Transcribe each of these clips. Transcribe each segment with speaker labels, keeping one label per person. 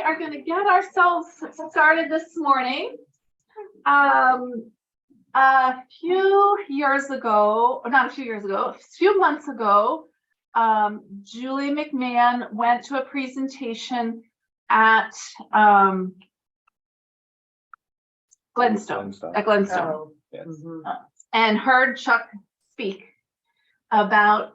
Speaker 1: are going to get ourselves started this morning. A few months ago, Julie McMahon went to a presentation at Glenstone.
Speaker 2: Oh, yes.
Speaker 1: And heard Chuck speak about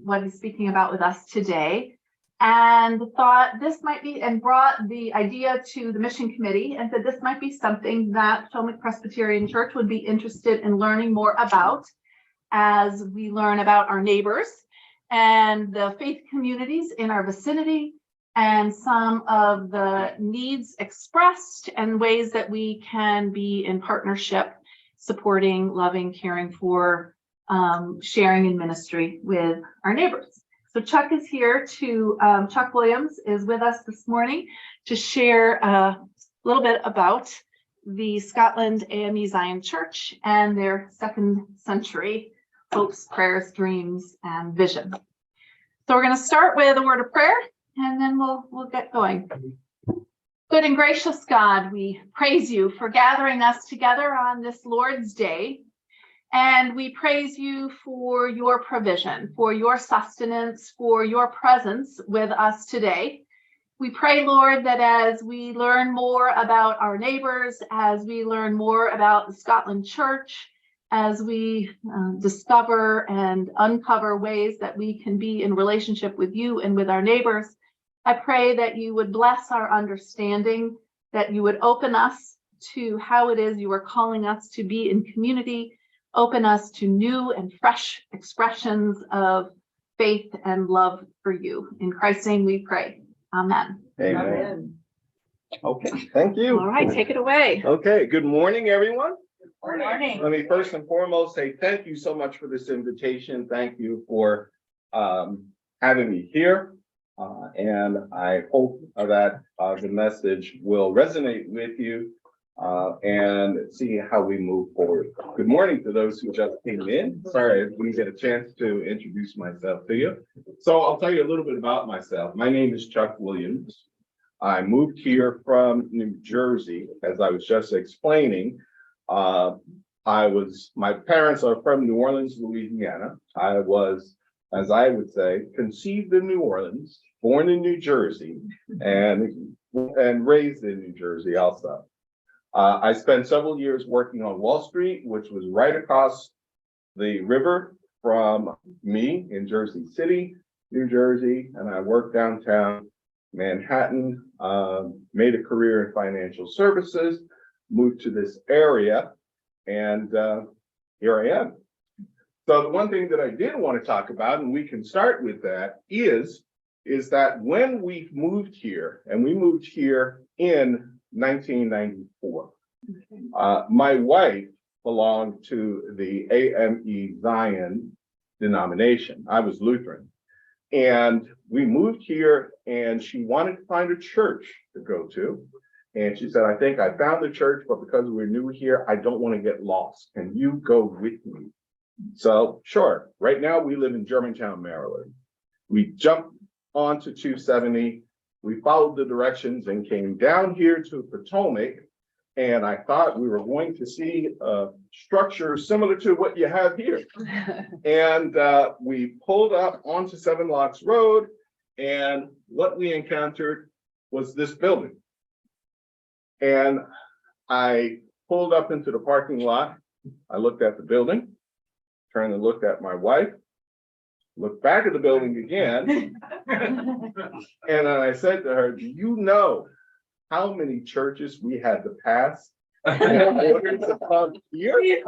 Speaker 1: what he's speaking about with us today, and thought this might be, and brought the idea to the mission committee and said this might be something that Potomac Presbyterian Church would be interested in learning more about as we learn about our neighbors and the faith communities in our vicinity and some of the needs expressed and ways that we can be in partnership, supporting, loving, caring for, sharing in ministry with our neighbors. So Chuck is here to, Chuck Williams is with us this morning to share a little bit about the Scotland AME Zion Church and their 2nd century hopes, prayers, dreams, and vision. So we're going to start with a word of prayer, and then we'll get going. Good and gracious God, we praise you for gathering us together on this Lord's Day. And we praise you for your provision, for your sustenance, for your presence with us today. We pray, Lord, that as we learn more about our neighbors, as we learn more about the Scotland Church, as we discover and uncover ways that we can be in relationship with you and with our neighbors, I pray that you would bless our understanding, that you would open us to how it is you are calling us to be in community, open us to new and fresh expressions of faith and love for you. In Christ's name we pray. Amen.
Speaker 2: Amen. Okay, thank you.
Speaker 1: All right, take it away.
Speaker 2: Okay, good morning, everyone.
Speaker 1: Good morning.
Speaker 2: Let me first and foremost say thank you so much for this invitation. Thank you for having me here. And I hope that the message will resonate with you and see how we move forward. Good morning to those who just came in. Sorry, I didn't get a chance to introduce myself to you. So I'll tell you a little bit about myself. My name is Chuck Williams. I moved here from New Jersey, as I was just explaining. My parents are from New Orleans, Louisiana. I was, as I would say, conceived in New Orleans, born in New Jersey, and raised in New Jersey also. I spent several years working on Wall Street, which was right across the river from me in Jersey City, New Jersey, and I worked downtown Manhattan, made a career in financial services, moved to this area, and here I am. So the one thing that I did want to talk about, and we can start with that, is that when we moved here, and we moved here in 1994. My wife belonged to the AME Zion denomination. I was Lutheran. And we moved here, and she wanted to find a church to go to. And she said, I think I found the church, but because we're new here, I don't want to get lost. Can you go with me? So, sure. Right now, we live in Germantown, Maryland. We jumped onto 270. We followed the directions and came down here to Potomac, and I thought we were going to see a structure similar to what you have here. And we pulled up onto 7 Locks Road, and what we encountered was this building. And I pulled up into the parking lot. I looked at the building, turned and looked at my wife, looked back at the building again, and then I said to her, do you know how many churches we had to pass in order to come here?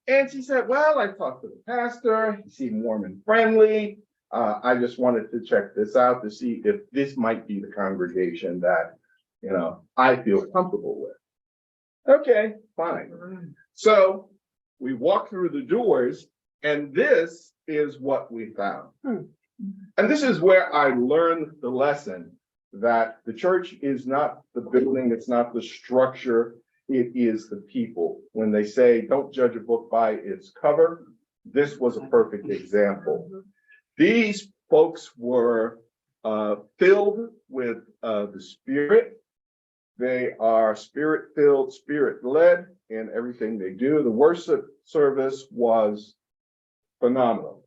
Speaker 2: And she said, well, I talked to the pastor, he seemed warm and friendly. I just wanted to check this out to see if this might be the congregation that, I feel comfortable with. Okay, fine. So we walked through the doors, and this is what we found. And this is where I learned the lesson that the church is not the building, it's not the structure, it is the people. When they say, don't judge a book by its cover, this was a perfect example. These folks were filled with of the Spirit. They are Spirit-filled, Spirit-led in everything they do. The worship service was phenomenal.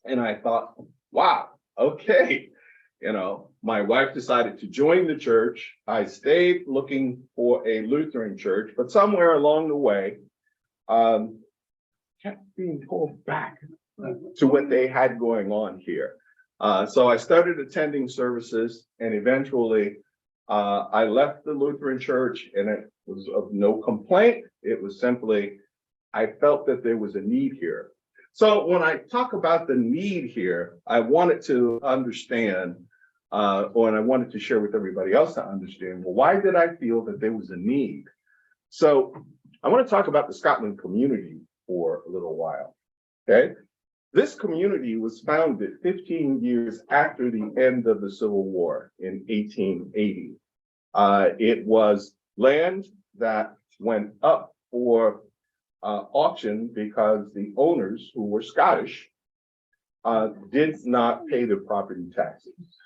Speaker 2: And I thought, wow, okay. My wife decided to join the church. I stayed looking for a Lutheran church, but somewhere along the way, kept being pulled back to what they had going on here. So I started attending services, and eventually I left the Lutheran church, and it was of no complaint. It was simply, I felt that there was a need here. So when I talk about the need here, I wanted to understand, and I wanted to share with everybody else to understand, well, why did I feel that there was a need? So I want to talk about the Scotland community for a little while, okay? This community was founded 15 years after the end of the Civil War in 1880. It was land that went up for auction because the owners, who were Scottish, did not pay the property taxes.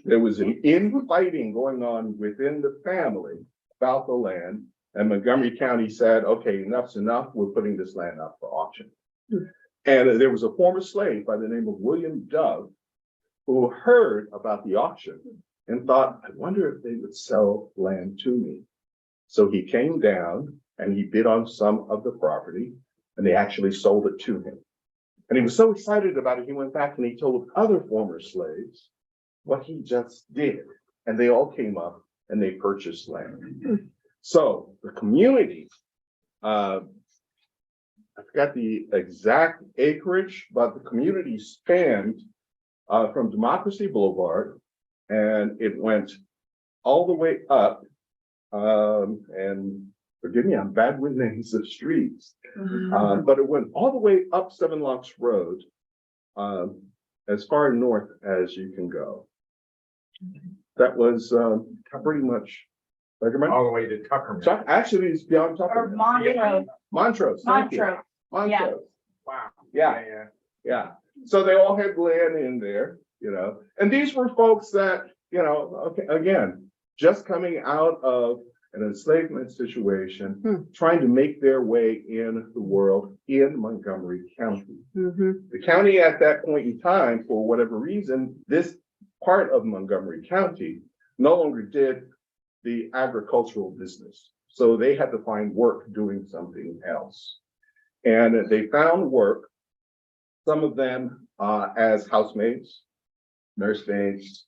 Speaker 2: There was an infighting going on within the family about the land, and Montgomery County said, okay, enough's enough, we're putting this land up for auction. And there was a former slave by the name of William Dove who heard about the auction and thought, I wonder if they would sell land to me. So he came down and he bid on some of the property, and they actually sold it to him. And he was so excited about it, he went back and he told other former slaves what he just did. And they all came up and they purchased land. So the community, I forgot the exact acreage, but the community spanned from Democracy Boulevard, and it went all the way up, and forgive me, I'm bad with names of streets, but it went all the way up Seven Locks Road, as far north as you can go. That was pretty much
Speaker 3: all the way to Tuckerman.
Speaker 2: Actually, it's beyond
Speaker 1: Or
Speaker 2: Tuckerman.
Speaker 1: Montrose.
Speaker 2: Montrose. Thank you.
Speaker 1: Montrose.
Speaker 2: Montrose.
Speaker 3: Wow.
Speaker 2: Yeah. Yeah. So they all had land in there, and these were folks that, okay, again, just coming out of an enslavement situation, trying to make their way in the world in Montgomery County. The county at that point in time, for whatever reason, this part of Montgomery County no longer did the agricultural business. So they had to find work doing something else. And they found work, some of them as housemaids, nursemaids.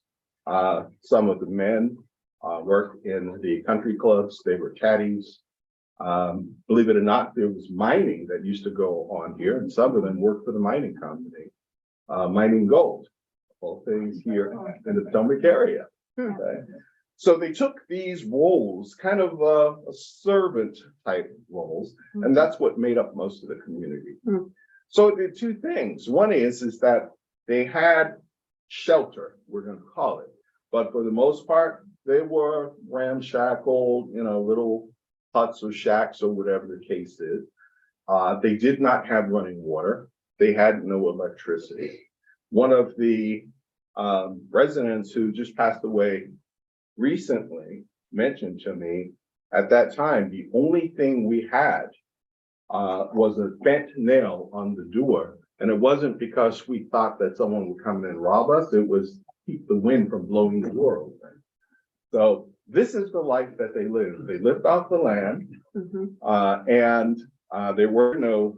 Speaker 2: Some of the men worked in the country clubs. They were caddies. Believe it or not, there was mining that used to go on here, and some of them worked for the mining company, mining gold, all things here in the Potomac area. Okay? So they took these roles, kind of a servant type roles, and that's what made up most of the community. So the two things. One is that they had shelter, we're going to call it, but for the most part, they were ramshackle, little huts or shacks or whatever the case is. They did not have running water. They had no electricity. One of the residents who just passed away recently mentioned to me, at that time, the only thing we had was a bent nail on the door. And it wasn't because we thought that someone would come in and rob us. It was keep the wind from blowing the door open. So this is the life that they lived. They lived off the land, and there were no,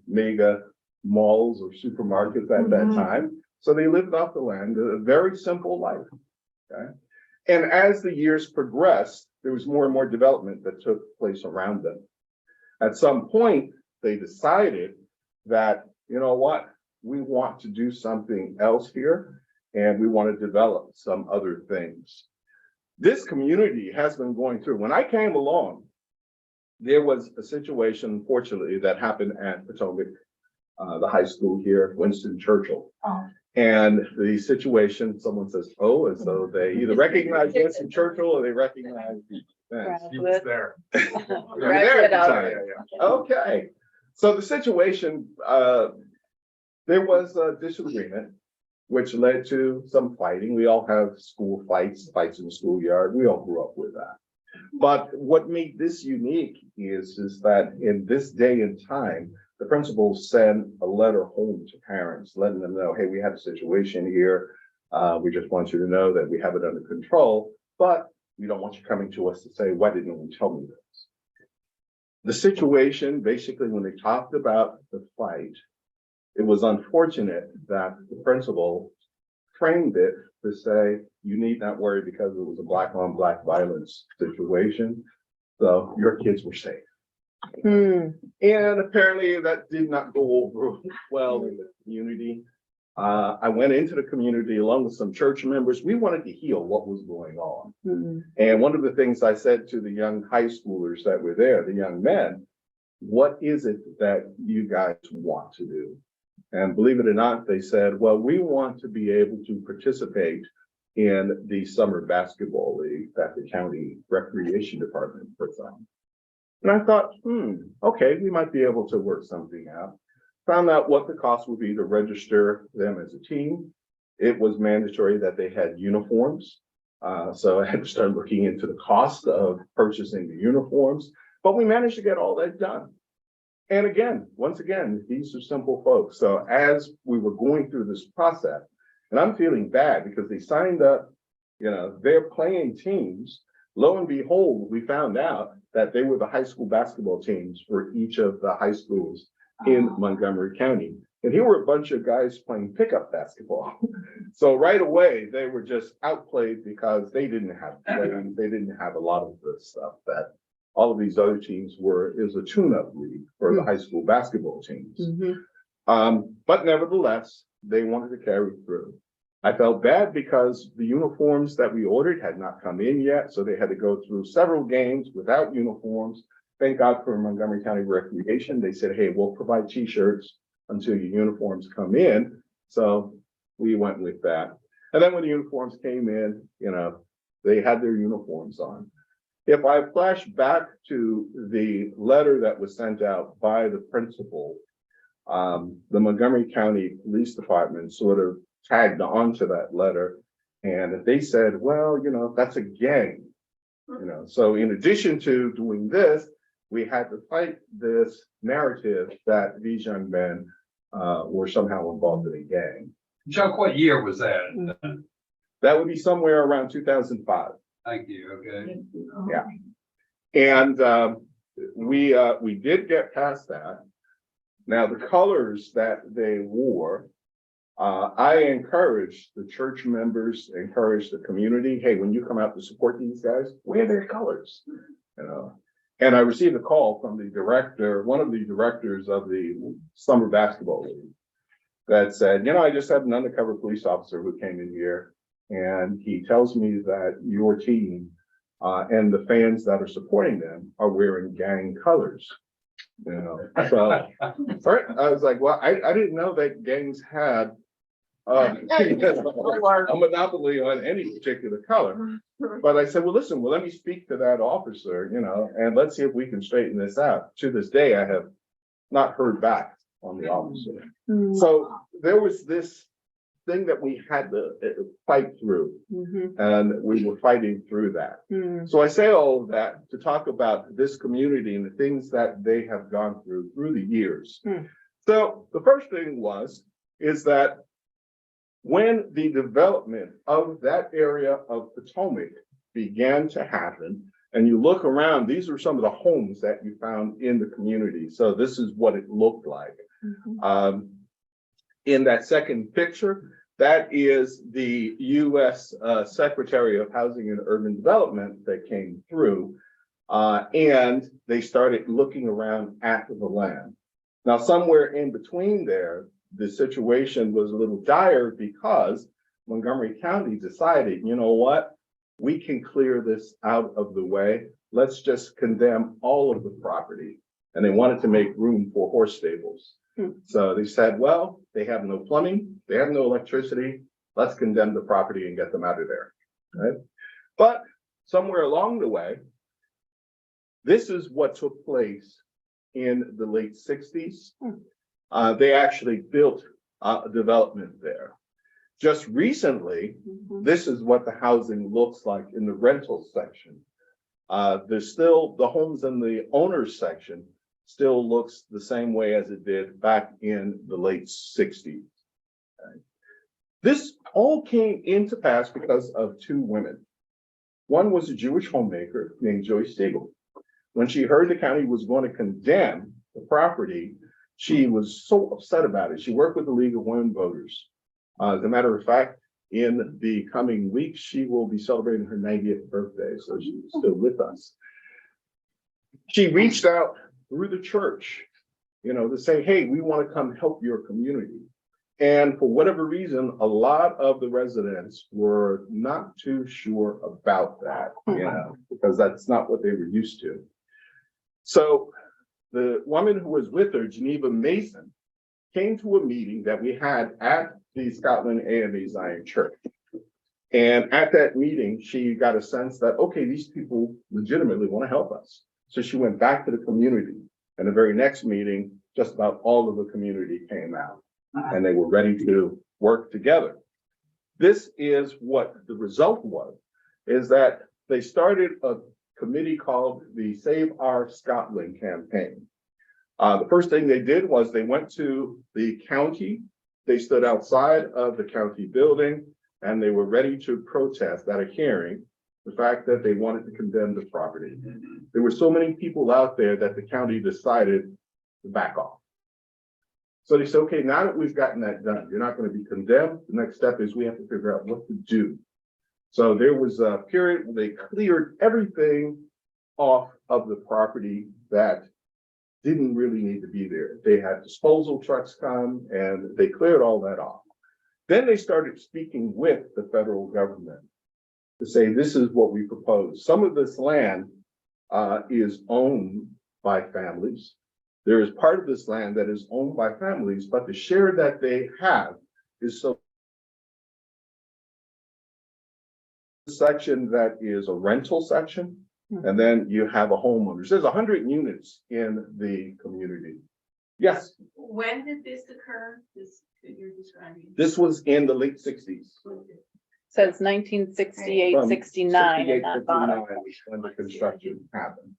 Speaker 2: mega malls or supermarkets at that time. So they lived off the land, a very simple life. Okay. And as the years progressed, there was more and more development that took place around them. At some point, they decided that, you know what, we want to do something else here, and we want to develop some other things. This community has been going through, when I came along, there was a situation, unfortunately, that happened at Potomac, the high school here, Winston Churchill. And the situation, someone says, oh, as though they either recognize Winston Churchill or they recognize the events.
Speaker 3: He was there.
Speaker 2: You were there at the time. Okay. So the situation, there was a disagreement which led to some fighting. We all have school fights in the schoolyard. We all grew up with that. But what made this unique is that in this day and time, the principals send a letter home to parents, letting them know, hey, we have a situation here. We just want you to know that we have it under control, but we don't want you coming to us to say, why didn't no one tell me this? The situation, basically, when they talked about the fight, it was unfortunate that the principal framed it to say, you need not worry because it was a black on black violence situation. So your kids were safe. And apparently that did not go over well in the community. I went into the community along with some church members. We wanted to heal what was going on. And one of the things I said to the young high schoolers that were there, the young men, what is it that you guys want to do? And believe it or not, they said, well, we want to be able to participate in the summer basketball league that the county recreation department puts on. And I thought, okay, we might be able to work something out. Found out what the cost would be to register them as a team. It was mandatory that they had uniforms. So I had to start looking into the cost of purchasing the uniforms, but we managed to get all that done. And again, once again, these are simple folks. So as we were going through this process, and I'm feeling bad because they signed up, they're playing teams. Lo and behold, we found out that they were the high school basketball teams for each of the high schools in Montgomery County. And here were a bunch of guys playing pickup basketball. So right away, they were just outplayed because they didn't have playing. They didn't have a lot of the stuff that all of these other teams were. Is a tune-up league for the high school basketball teams. But nevertheless, they wanted to carry through. I felt bad because the uniforms that we ordered had not come in yet, so they had to go through several games without uniforms. Thank God for Montgomery County Recreation. They said, hey, we'll provide t-shirts until your uniforms come in. So we went with that. And then when the uniforms came in, they had their uniforms on. If I flash back to the letter that was sent out by the principal, the Montgomery County Police Department sort of tagged onto that letter. And they said, well, that's a gang. So in addition to doing this, we had to fight this narrative that these young men were somehow involved in a gang.
Speaker 4: Chuck, what year was that?
Speaker 2: That would be somewhere around 2005.
Speaker 4: Thank you. Okay.
Speaker 2: Yeah. And we did get past that. Now, the colors that they wore, I encouraged the church members, encouraged the community, hey, when you come out to support these guys, wear their colors. And I received a call from the director, one of the directors of the summer basketball league, that said, I just had an undercover police officer who came in here, and he tells me that your team and the fans that are supporting them are wearing gang colors. So I was like, well, I didn't know that gangs had a monopoly on any particular color. But I said, well, listen, let me speak to that officer, and let's see if we can straighten this out. To this day, I have not heard back on the officer. So there was this thing that we had to fight through, and we were fighting through that. So I say all of that to talk about this community and the things that they have gone through the years. So the first thing is that when the development of that area of Potomac began to happen, and you look around, these are some of the homes that you found in the community. So this is what it looked like. In that second picture, that is the U.S. Secretary of Housing and Urban Development that came through, and they started looking around at the land. Now, somewhere in between there, the situation was a little dire because Montgomery County decided, you know what, we can clear this out of the way. Let's just condemn all of the property. And they wanted to make room for horse stables. So they said, well, they have no plumbing, they have no electricity. Let's condemn the property and get them out of there. Right? But somewhere along the way, this is what took place in the late 60s. They actually built a development there. Just recently, this is what the housing looks like in the rental section. There's still the homes in the owners section still looks the same way as it did back in the late 60s. This all came into pass because of two women. One was a Jewish homemaker named Joyce Siegel. When she heard the county was going to condemn the property, she was so upset about it. She worked with the League of Women Voters. As a matter of fact, in the coming weeks, she will be celebrating her 90th birthday, so she's still with us. She reached out through the church, to say, hey, we want to come help your community. And for whatever reason, a lot of the residents were not too sure about that, because that's not what they were used to. So the woman who was with her, Geneva Mason, came to a meeting that we had at the Scotland AME Zion Church. And at that meeting, she got a sense that, okay, these people legitimately want to help us. So she went back to the community. And the very next meeting, just about all of the community came out and they were ready to work together. This is what the result was, is that they started a committee called the Save Our Scotland campaign. The first thing they did was they went to the county. They stood outside of the county building and they were ready to protest at a hearing the fact that they wanted to condemn the property. There were so many people out there that the county decided to back off. So they said, okay, now that we've gotten that done, you're not going to be condemned. The next step is we have to figure out what to do. So there was a period where they cleared everything off of the property that didn't really need to be there. They had disposal trucks come and they cleared all that off. Then they started speaking with the federal government to say, this is what we propose. Some of this land is owned by families. There is part of this land that is owned by families, but the share that they have is so. Section that is a rental section, and then you have a homeowners. There's 100 units in the community. Yes.
Speaker 5: When did this occur? This that you're describing?
Speaker 2: This was in the late 60s.
Speaker 6: Says 1968,
Speaker 2: From
Speaker 6: 69
Speaker 2: 68,
Speaker 6: in that bottom.
Speaker 2: 59 when the construction happened.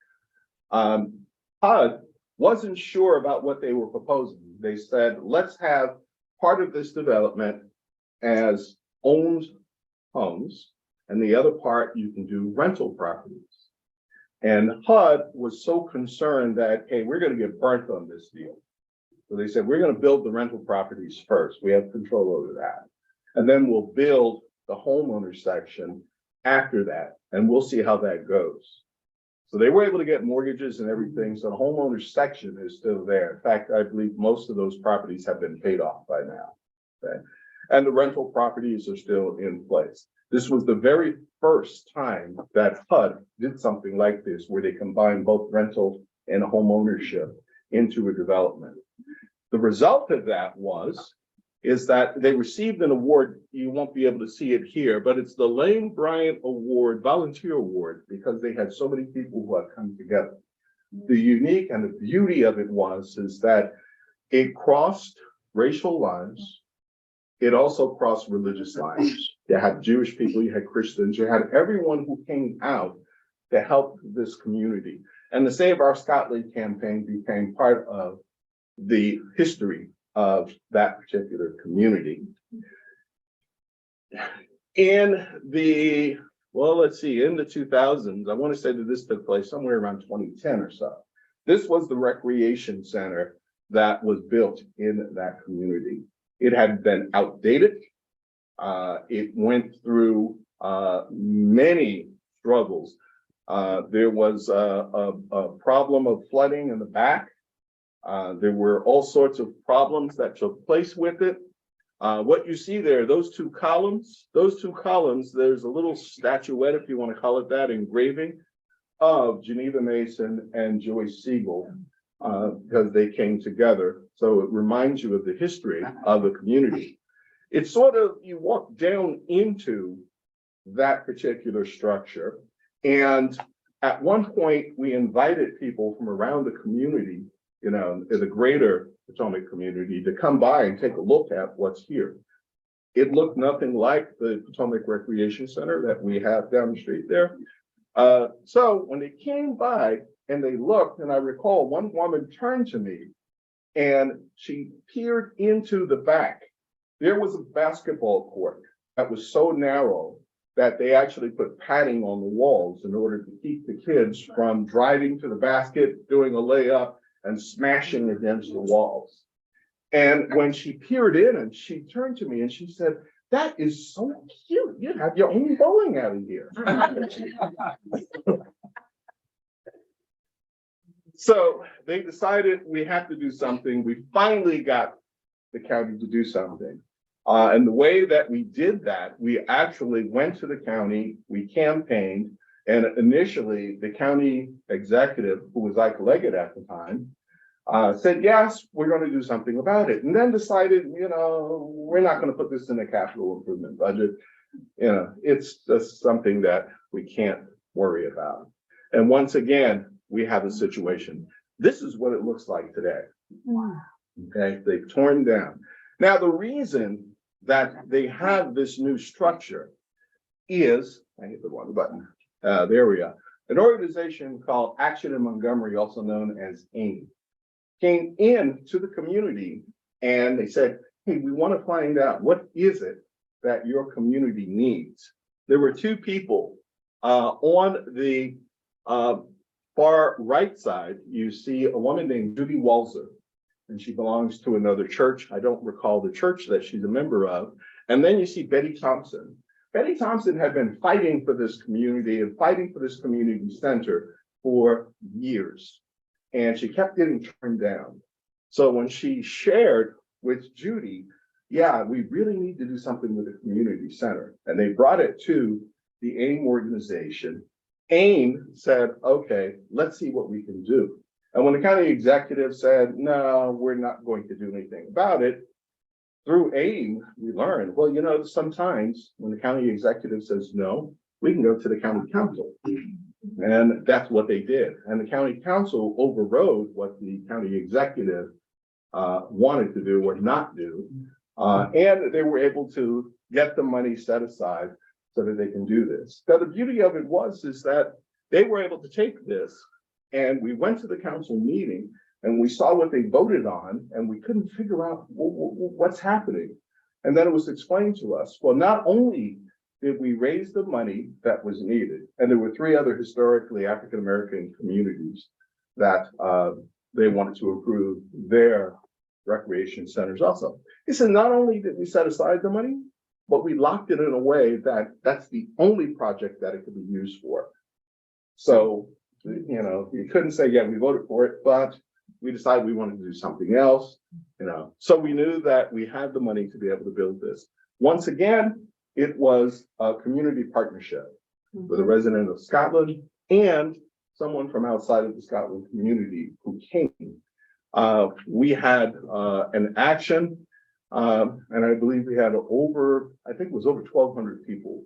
Speaker 2: HUD wasn't sure about what they were proposing. They said, let's have part of this development as owned homes, and the other part you can do rental properties. And HUD was so concerned that, hey, we're going to get burnt on this deal. So they said, we're going to build the rental properties first. We have control over that. And then we'll build the homeowner section after that, and we'll see how that goes. So they were able to get mortgages and everything. So the homeowner section is still there. In fact, I believe most of those properties have been paid off by now. Okay? And the rental properties are still in place. This was the very first time that HUD did something like this, where they combined both rental and home ownership into a development. The result of that is that they received an award. You won't be able to see it here, but it's the Lane Bryant Award, Volunteer Award, because they had so many people who have come together. The unique and the beauty of it is that it crossed racial lines. It also crossed religious lines. You had Jewish people, you had Christians, you had everyone who came out to help this community. And the Save Our Scotland campaign became part of the history of that particular community. In the, in the 2000s, I want to say that this took place somewhere around 2010 or so. This was the recreation center that was built in that community. It had been outdated. It went through many struggles. There was a problem of flooding in the back. There were all sorts of problems that took place with it. What you see there, those two columns, there's a little statuette, if you want to call it that, engraving of Geneva Mason and Joyce Siegel, because they came together. So it reminds you of the history of the community. It's sort of, you walk down into that particular structure. And at one point, we invited people from around the community, in the greater Potomac community, to come by and take a look at what's here. It looked nothing like the Potomac Recreation Center that we have down the street there. So when they came by and they looked, and I recall one woman turned to me and she peered into the back. There was a basketball court that was so narrow that they actually put padding on the walls in order to keep the kids from driving to the basket, doing a layup, and smashing against the walls. And when she peered in and she turned to me and she said, "That is so cute. You have your own bowling alley here." So they decided we have to do something. We finally got the county to do something. And the way that we did that, we actually went to the county, we campaigned, and initially the county executive, who was Ike Leggett at the time, said, yes, we're going to do something about it. And then decided, we're not going to put this in the capital improvement budget. It's just something that we can't worry about. And once again, we have a situation. This is what it looks like today. Okay, they've torn down. Now, the reason that they have this new structure is, I hit the wrong button. There we are. An organization called Action in Montgomery, also known as AME, came in to the community and they said, hey, we want to find out what is it that your community needs. There were two people on the far right side. You see a woman named Judy Walzer, and she belongs to another church. I don't recall the church that she's a member of. And then you see Betty Thompson. Betty Thompson had been fighting for this community and fighting for this community center for years. And she kept getting turned down. So when she shared with Judy, yeah, we really need to do something with the community center. And they brought it to the AIM organization. AIM said, okay, let's see what we can do. And when the county executive said, no, we're not going to do anything about it, through AIM, we learned, well, sometimes when the county executive says no, we can go to the county council. And that's what they did. And the county council overrode what the county executive wanted to do or not do. And they were able to get the money set aside so that they can do this. Now, the beauty of it is that they were able to take this, and we went to the council meeting and we saw what they voted on, and we couldn't figure out what's happening. And then it was explained to us, well, not only did we raise the money that was needed, and there were 3 other historically African-American communities that they wanted to improve their recreation centers also. He said, not only did we set aside the money, but we locked it in a way that that's the only project that it could be used for. So, you couldn't say, yeah, we voted for it, but we decided we wanted to do something else, So we knew that we had the money to be able to build this. Once again, it was a community partnership with a resident of Scotland and someone from outside of the Scotland community who came. We had an action, and I believe we had over 1,200 people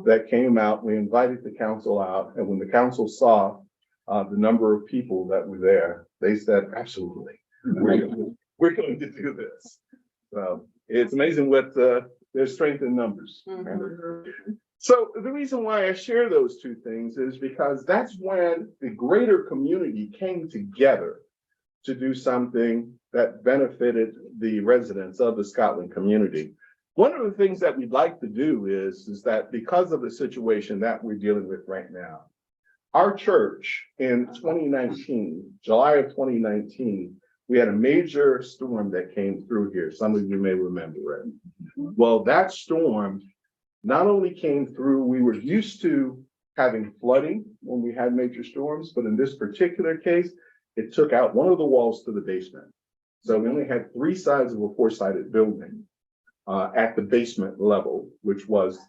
Speaker 2: that came out. We invited the council out, and when the council saw the number of people that were there, they said, absolutely, we're going to do this. So it's amazing what there's strength in numbers. So the reason why I share those two things is because that's when the greater community came together to do something that benefited the residents of the Scotland community. One of the things that we'd like to do is that because of the situation that we're dealing with right now, our church in 2019, July of 2019, we had a major storm that came through here. Some of you may remember it. Well, that storm not only came through, we were used to having flooding when we had major storms, but in this particular case, it took out one of the walls to the basement. So we only had 3 sides of a 4-sided building at the basement level, which was,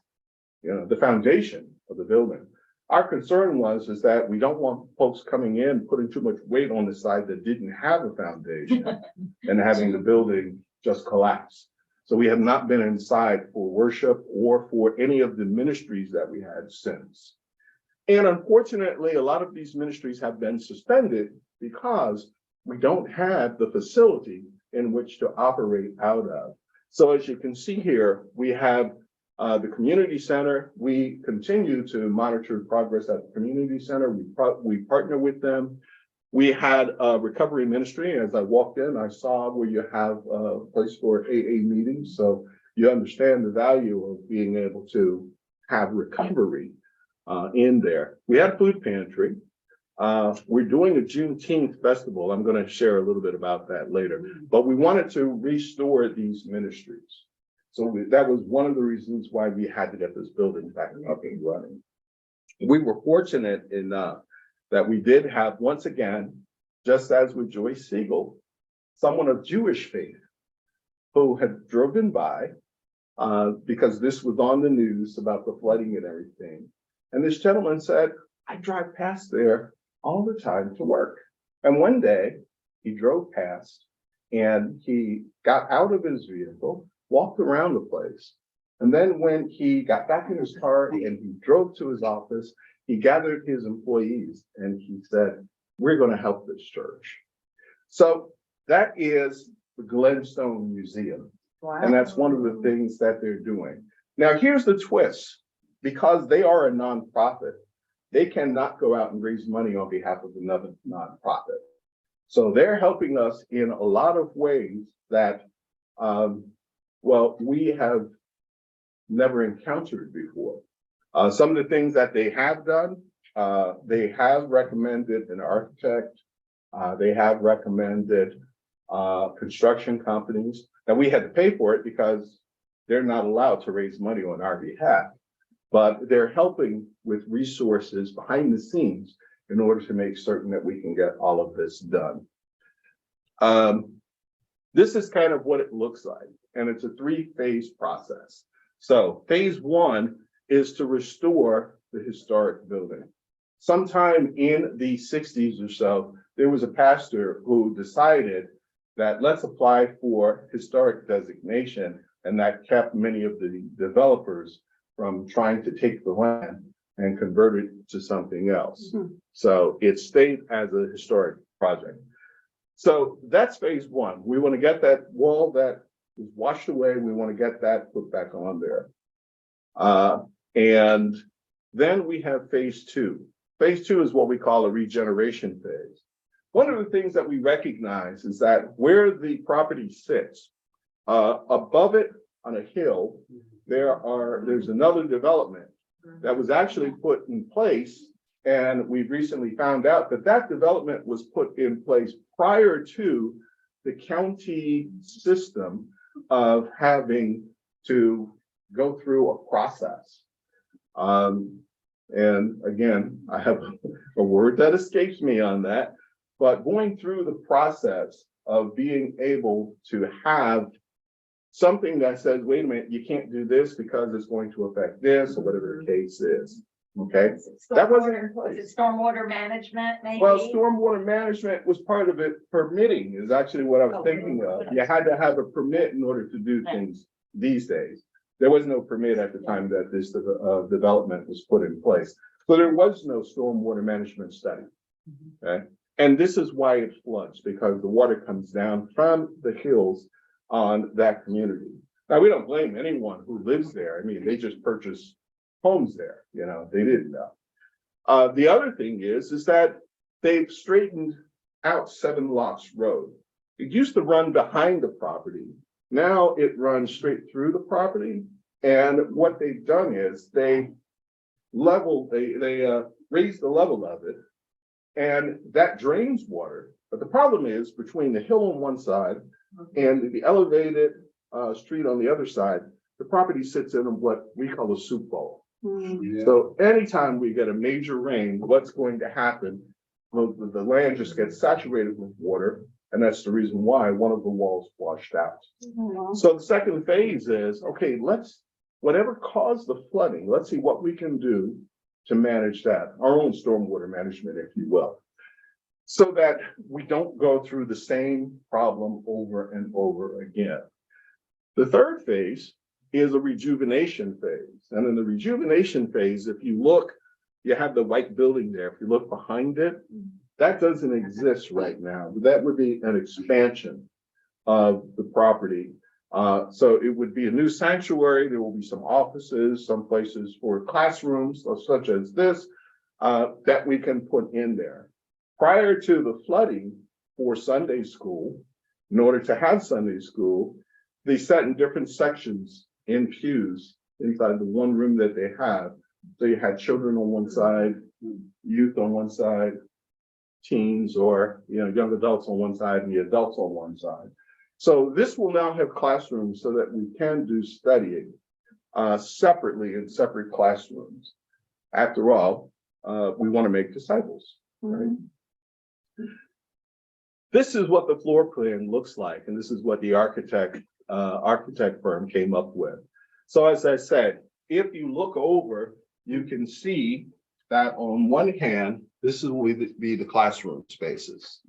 Speaker 2: the foundation of the building. Our concern is that we don't want folks coming in, putting too much weight on the side that didn't have a foundation and having the building just collapse. So we have not been inside for worship or for any of the ministries that we had since. And unfortunately, a lot of these ministries have been suspended because we don't have the facility in which to operate out of. So as you can see here, we have the community center. We continue to monitor progress at the community center. We partner with them. We had a recovery ministry. As I walked in, I saw where you have a place for AA meetings. So you understand the value of being able to have recovery in there. We had a food pantry. We're doing a Juneteenth festival. I'm going to share a little bit about that later, but we wanted to restore these ministries. So that was one of the reasons why we had to get this building back up and running. We were fortunate enough that we did have, once again, just as with Joyce Siegel, someone of Jewish faith who had driven by because this was on the news about the flooding and everything. And this gentleman said, I drive past there all the time to work. And one day he drove past and he got out of his vehicle, walked around the place. And then when he got back in his car and he drove to his office, he gathered his employees and he said, we're going to help this church. So that is the Glenstone Museum.
Speaker 6: Wow.
Speaker 2: And that's one of the things that they're doing. Now, here's the twist. Because they are a nonprofit, they cannot go out and raise money on behalf of another nonprofit. So they're helping us in a lot of ways that, well, we have never encountered before. Some of the things that they have done, they have recommended an architect. They have recommended construction companies. Now, we had to pay for it because they're not allowed to raise money on our behalf. But they're helping with resources behind the scenes in order to make certain that we can get all of this done. This is kind of what it looks like, and it's a 3-phase process. So phase 1 is to restore the historic building. Sometime in the 60s or so, there was a pastor who decided that let's apply for historic designation, and that kept many of the developers from trying to take the land and convert it to something else. So it stayed as a historic project. So that's phase 1. We want to get that wall that was washed away. We want to get that put back on there. And then we have phase 2. Phase 2 is what we call a regeneration phase. One of the things that we recognize is that where the property sits, above it on a hill, there's another development that was actually put in place, and we've recently found out that that development was put in place prior to the county system of having to go through a process. And again, I have a word that escapes me on that, but going through the process of being able to have something that says, wait a minute, you can't do this because it's going to affect this, or whatever the case is. Okay. That wasn't.
Speaker 5: Was it stormwater management, maybe?
Speaker 2: Well, stormwater management was part of it. Permitting is actually what I was thinking of. You had to have a permit in order to do things these days. There was no permit at the time that this development was put in place. So there was no stormwater management study. Okay. And this is why it floods, because the water comes down from the hills on that community. Now, we don't blame anyone who lives there. I mean, they just purchased homes there, you know, they didn't know. The other thing is that they've straightened out 7 Lots Road. It used to run behind the property. Now it runs straight through the property. And what they've done is they raised the level of it, and that drains water. But the problem is between the hill on one side and the elevated street on the other side, the property sits in what we call a soup bowl.
Speaker 4: Yeah.
Speaker 2: So anytime we get a major rain, what's going to happen? Well, the land just gets saturated with water, and that's the reason why one of the walls washed out. So the second phase is, okay, whatever caused the flooding, let's see what we can do to manage that, our own stormwater management, if you will, so that we don't go through the same problem over and over again. The third phase is a rejuvenation phase. And in the rejuvenation phase, if you look, you have the white building there. If you look behind it, that doesn't exist right now. That would be an expansion of the property. So it would be a new sanctuary. There will be some offices, some places for classrooms such as this, that we can put in there. Prior to the flooding for Sunday school, in order to have Sunday school, they sat in different sections in pews inside the one room that they have. So you had children on one side, youth on one side, teens or young adults on one side and the adults on one side. So this will now have classrooms so that we can do studying separately in separate classrooms. After all, we want to make disciples, right? This is what the floor plan looks like, and this is what the architect firm came up with. So as I said, if you look over, you can see that on one hand, this will be the classroom spaces.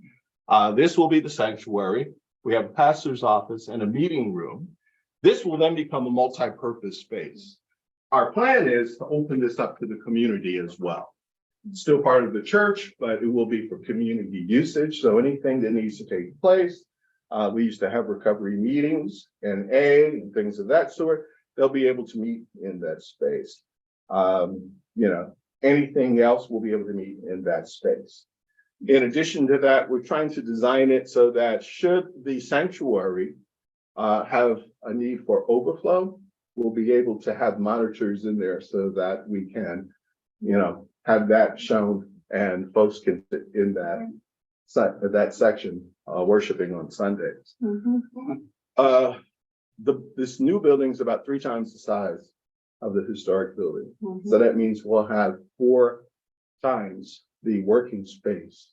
Speaker 2: This will be the sanctuary. We have a pastor's office and a meeting room. This will then become a multi-purpose space. Our plan is to open this up to the community as well. Still part of the church, but it will be for community usage. So anything that needs to take place, we used to have recovery meetings and and things of that sort. They'll be able to meet in that space. Anything else will be able to meet in that space. In addition to that, we're trying to design it so that should the sanctuary have a need for overflow, we'll be able to have monitors in there so that we can, have that shown and folks can sit in that section worshiping on Sundays. This new building is about 3 times the size of the historic building. So that means we'll have 4 times the working space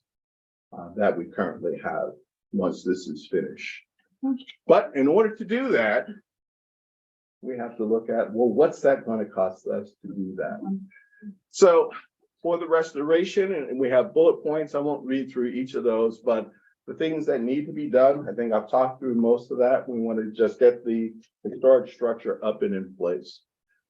Speaker 2: that we currently have once this is finished. But in order to do that, we have to look at, well, what's that going to cost us to do that? So for the restoration, and we have bullet points, I won't read through each of those, but the things that need to be done, I think I've talked through most of that. We want to just get the historic structure up and in place.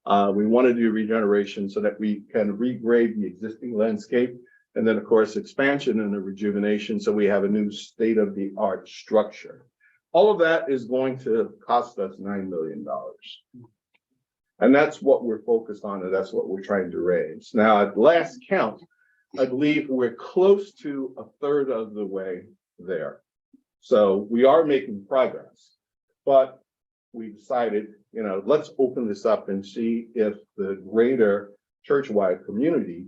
Speaker 2: We want to do regeneration so that we can regrade the existing landscape. And then, of course, expansion and a rejuvenation so we have a new state-of-the-art structure. All of that is going to cost us $9 million. And that's what we're focused on, and that's what we're trying to raise. Now, at last count, I believe we're close to 1/3 of the way there. So we are making progress, but we decided, let's open this up and see if the greater church-wide community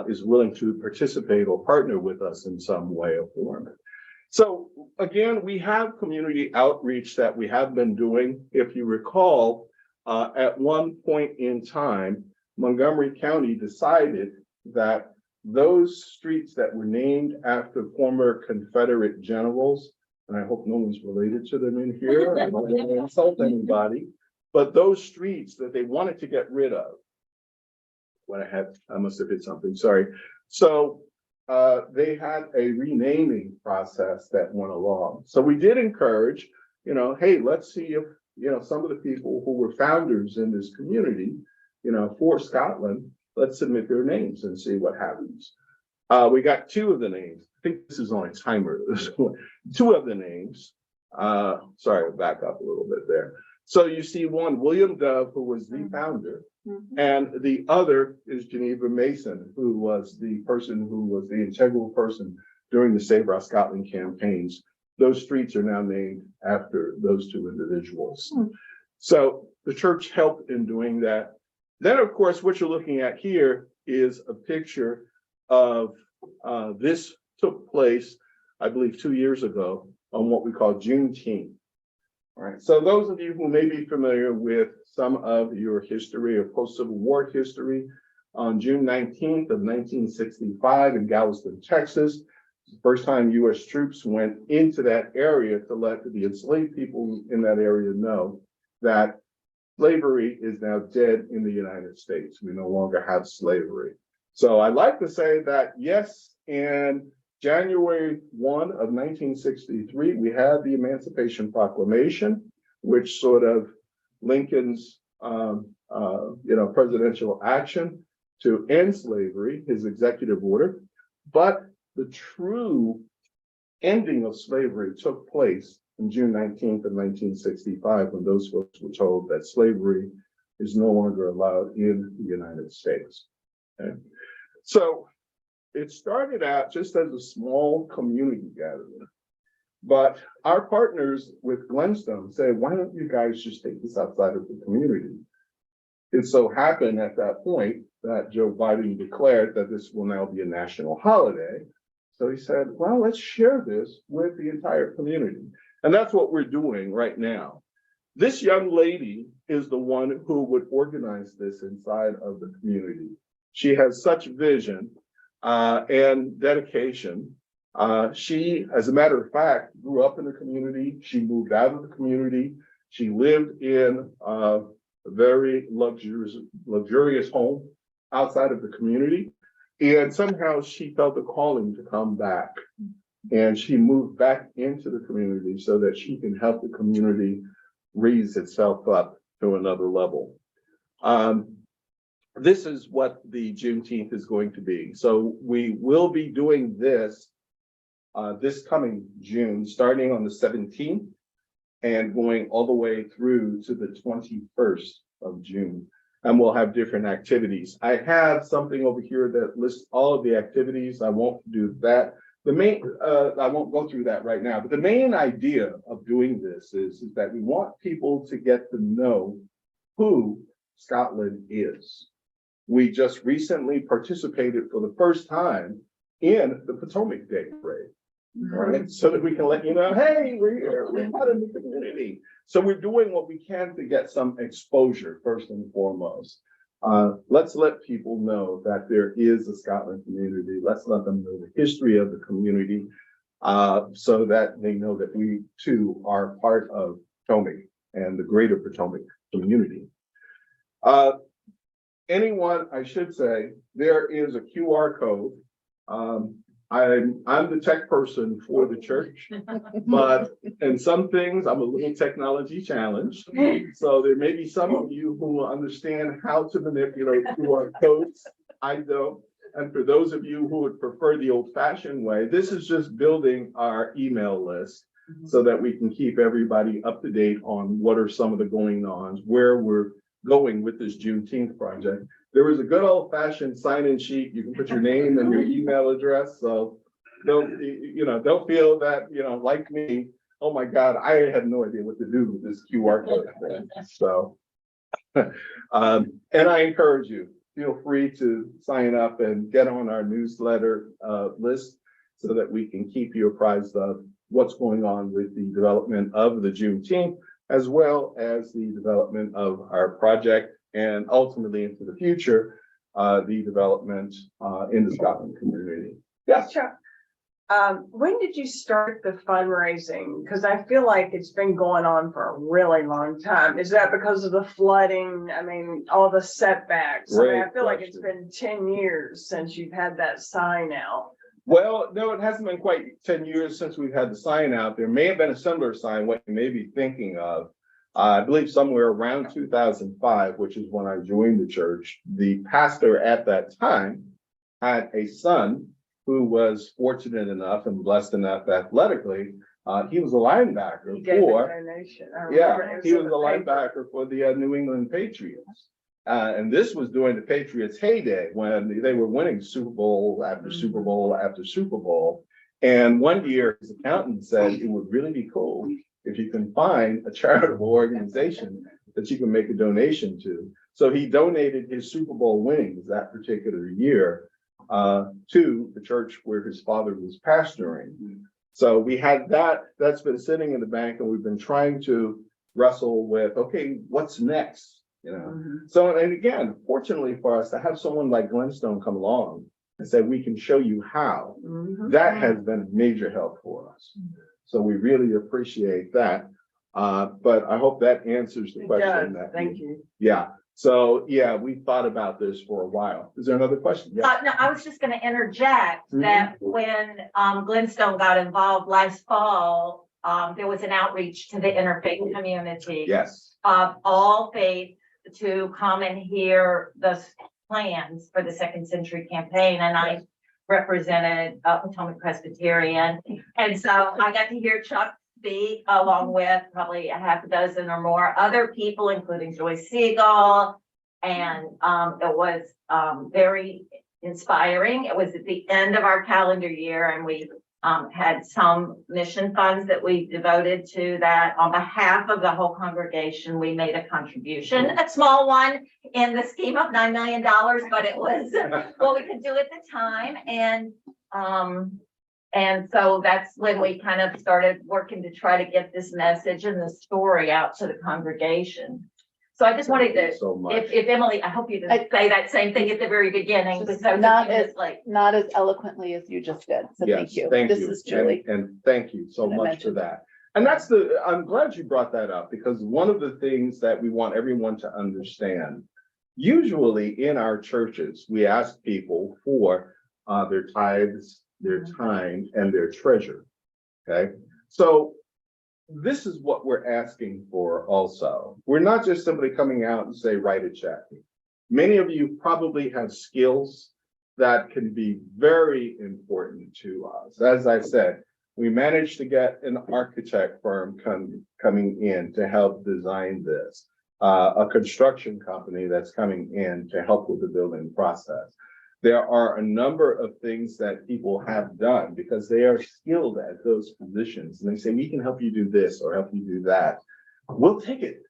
Speaker 2: is willing to participate or partner with us in some way or form. So again, we have community outreach that we have been doing. If you recall, at one point in time, Montgomery County decided that those streets that were named after former Confederate generals, and I hope no one's related to them in here, I don't want to insult anybody, but those streets that they wanted to get rid of, I must have hit something, sorry. So they had a renaming process that went along. So we did encourage, hey, let's see if, some of the people who were founders in this community, for Scotland, let's submit their names and see what happens. We got 2 of the names. I think this is on a timer. 2 of the names. Sorry, I'll back up a little bit there. So you see one, William Dove, who was the founder, and the other is Geneva Mason, who was the person who was the integral person during the Save Our Scotland campaigns. Those streets are now named after those 2 individuals. So the church helped in doing that. Then, of course, what you're looking at here is a picture of this took place, I believe, 2 years ago on what we call Juneteenth. All right. So those of you who may be familiar with some of your history or post-Civil War history, on June 19th of 1965 in Galveston, Texas, the first time U.S. troops went into that area to let the enslaved people in that area know that slavery is now dead in the United States. We no longer have slavery. So I'd like to say that, yes, in January 1 of 1963, we had the Emancipation Proclamation, which sort of Lincoln's, presidential action to end slavery, his executive order. But the true ending of slavery took place on June 19th of 1965, when those folks were told that slavery is no longer allowed in the United States. Okay? So it started out just as a small community gathering, but our partners with Glenstone said, why don't you guys just take this outside of the community? It so happened at that point that Joe Biden declared that this will now be a national holiday. So he said, well, let's share this with the entire community. And that's what we're doing right now. This young lady is the one who would organize this inside of the community. She has such vision and dedication. She, as a matter of fact, grew up in the community. She moved out of the community. She lived in a very luxurious home outside of the community. And somehow she felt a calling to come back. And she moved back into the community so that she can help the community raise itself up to another level. This is what the Juneteenth is going to be. So we will be doing this this coming June, starting on the 17th and going all the way through to the 21st of June. And we'll have different activities. I have something over here that lists all of the activities. I won't do that. The main, I won't go through that right now, but the main idea of doing this is that we want people to get to know who Scotland is. We just recently participated for the first time in the Potomac Day Parade. Right, so that we can let you know, hey, we're here, we're part of the community. So we're doing what we can to get some exposure first and foremost. Let's let people know that there is a Scotland community. Let's let them know the history of the community so that they know that we too are part of Potomac and the greater Potomac community. I should say, there is a QR code. I'm the tech person for the church, but in some things I'm a little technology challenged. So there may be some of you who will understand how to manipulate QR codes. I don't. And for those of you who would prefer the old-fashioned way, this is just building our email list so that we can keep everybody up to date on what are some of the going-ons, where we're going with this Juneteenth project. There was a good old-fashioned sign-in sheet. You can put your name and your email address. So don't feel that, like me, oh my God, I had no idea what to do with this QR code thing. So, and I encourage you, feel free to sign up and get on our newsletter list so that we can keep you apprised of what's going on with the development of the Juneteenth, as well as the development of our project, and ultimately into the future, the development in the Scotland community. Yes.
Speaker 7: Chuck, when did you start the fundraising? Because I feel like it's been going on for a really long time. Is that because of the flooding? I mean, all the setbacks. I feel like it's been 10 years since you've had that sign out.
Speaker 2: Well, no, it hasn't been quite 10 years since we've had the sign out. There may have been a similar sign, what you may be thinking of. I believe somewhere around 2005, which is when I joined the church. The pastor at that time had a son who was fortunate enough and blessed enough athletically. He was a linebacker
Speaker 7: He gave a donation.
Speaker 2: he was a linebacker for the New England Patriots. And this was during the Patriots' heyday when they were winning Super Bowl after Super Bowl after Super Bowl. And one year his accountant said it would really be cool if you can find a charitable organization that you can make a donation to. So he donated his Super Bowl winnings that particular year to the church where his father was pastoring. So we had that's been sitting in the bank, and we've been trying to wrestle with, okay, what's next? So, and again, fortunately for us to have someone like Glenstone come along and say, we can show you how, that has been a major help for us. So we really appreciate that. But I hope that answers the question.
Speaker 7: Thank you.
Speaker 2: Yeah. So yeah, we thought about this for a while. Is there another question? Yeah.
Speaker 8: No, I was just going to interject that when Glenstone got involved last fall, there was an outreach to the interfaith community.
Speaker 2: Yes.
Speaker 8: All faith to come and hear the plans for the Second Century campaign. And I represented Potomac Presbyterian. And so I got to hear Chuck speak along with probably a half a dozen or more other people, including Joyce Siegel. And it was very inspiring. It was at the end of our calendar year, and we had some mission funds that we devoted to that. On behalf of the whole congregation, we made a contribution, a small one in the scheme of $9 million, but it was what we could do at the time. And so that's when we kind of started working to try to get this message and the story out to the congregation. So I just wanted to,
Speaker 2: So much.
Speaker 8: if Emily, I hope you didn't say that same thing at the very beginning,
Speaker 6: Just
Speaker 8: because
Speaker 6: not
Speaker 8: it's like.
Speaker 6: Not as eloquently as you just did, so thank
Speaker 2: Yes,
Speaker 6: you.
Speaker 2: thank
Speaker 6: This
Speaker 2: you.
Speaker 6: is Julie.
Speaker 2: And thank you so
Speaker 6: That I
Speaker 2: much for
Speaker 6: mentioned.
Speaker 2: that. And I'm glad you brought that up, because one of the things that we want everyone to understand, usually in our churches, we ask people for their tithes, their time, and their treasure. Okay, so this is what we're asking for also. We're not just simply coming out and say, write a check. Many of you probably have skills that can be very important to us. As I said, we managed to get an architect firm coming in to help design this, a construction company that's coming in to help with the building process. There are a number of things that people have done because they are skilled at those positions, and they say, we can help you do this or help you do that. We'll take it.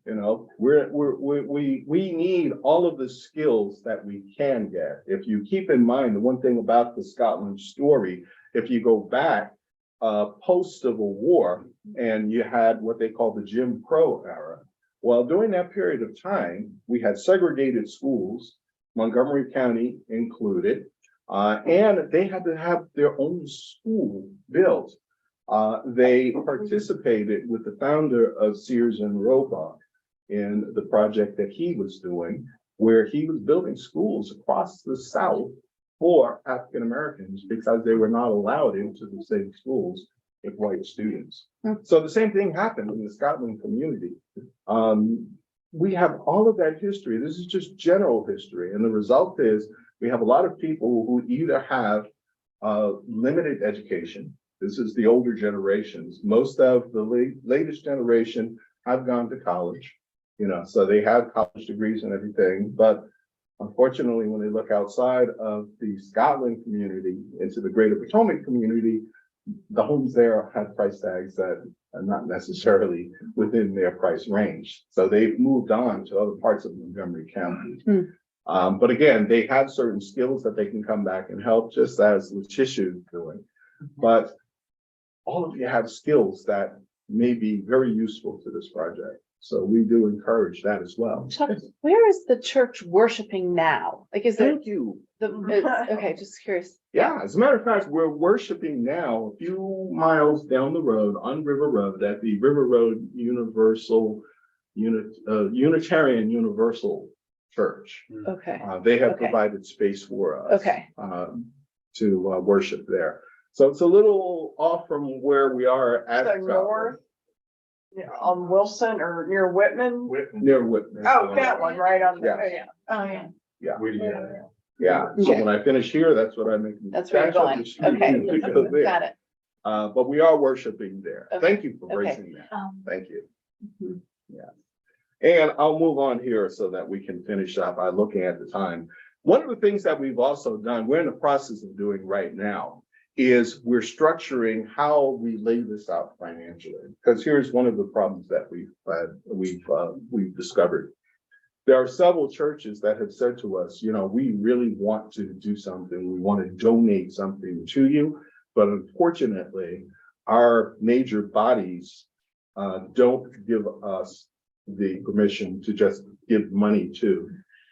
Speaker 2: You know, we need all of the skills that we can get. If you keep in mind, the one thing about the Scotland story, if you go back post-Civil War, and you had what they call the Jim Crow era. Well, during that period of time, we had segregated schools, Montgomery County included, and they had to have their own school built. They participated with the founder of Sears and Roebuck in the project that he was doing, where he was building schools across the South for African Americans because they were not allowed into the same schools with white students. So the same thing happened in the Scotland community. We have all of that history. This is just general history. And the result is we have a lot of people who either have limited education. This is the older generations. Most of the latest generation have gone to college, you know, so they have college degrees and everything. But unfortunately, when they look outside of the Scotland community into the greater Potomac community, the homes there have price tags that are not necessarily within their price range. So they've moved on to other parts of Montgomery County. But again, they have certain skills that they can come back and help, just as Letitia is doing. But all of you have skills that may be very useful to this project. So we do encourage that as well.
Speaker 6: Chuck, where is the church worshiping now? Like, is it
Speaker 2: Thank you.
Speaker 6: okay, just curious.
Speaker 2: Yeah, as a matter of fact, we're worshiping now a few miles down the road on River Road at the River Road Unitarian Universal Church.
Speaker 6: Okay,
Speaker 2: They have
Speaker 6: Okay.
Speaker 2: provided space for us.
Speaker 6: okay,
Speaker 2: To worship there. So it's a little off from where we are at.
Speaker 7: So north, on Wilson or near Whitman?
Speaker 2: Near Whitman.
Speaker 7: Oh, that one, right on
Speaker 2: Yeah.
Speaker 7: there, yeah.
Speaker 8: Oh, yeah.
Speaker 2: Yeah, so when I finish here, that's what I make.
Speaker 6: that's where you're
Speaker 2: dash up
Speaker 6: going.
Speaker 2: the street
Speaker 6: Okay,
Speaker 2: to go there.
Speaker 6: got it.
Speaker 2: But we are worshiping there.
Speaker 6: Okay.
Speaker 2: Thank you for
Speaker 6: Okay.
Speaker 2: raising that. Thank you.
Speaker 6: Mhm.
Speaker 2: Yeah. And I'll move on here so that we can finish up by looking at the time. One of the things that we've also done, we're in the process of doing right now, is we're structuring how we lay this out financially. Because here's one of the problems that we've discovered. There are several churches that have said to us, you know, we really want to do something. We want to donate something to you. But unfortunately, our major bodies don't give us the permission to just give money to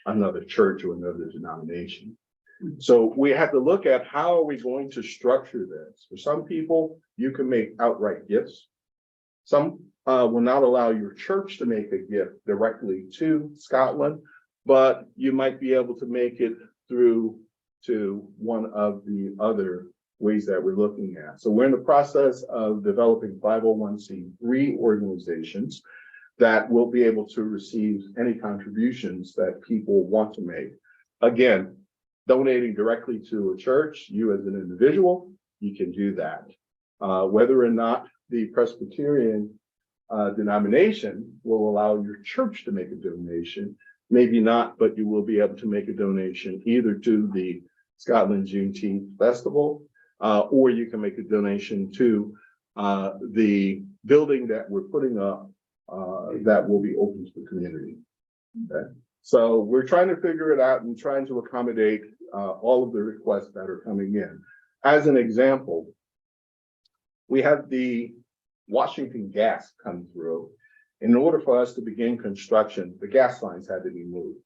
Speaker 2: another church or another denomination. So we have to look at how are we going to structure this. For some people, you can make outright gifts. Some will not allow your church to make a gift directly to Scotland, but you might be able to make it through to one of the other ways that we're looking at. So we're in the process of developing 501c3 organizations that will be able to receive any contributions that people want to make. Again, donating directly to a church, you as an individual, you can do that. Whether or not the Presbyterian denomination will allow your church to make a donation. Maybe not, but you will be able to make a donation either to the Scotland Juneteenth Festival, or you can make a donation to the building that we're putting up that will be open to the community. Okay. So we're trying to figure it out and trying to accommodate all of the requests that are coming in. As an example, we have the Washington Gas come through. In order for us to begin construction, the gas lines had to be moved.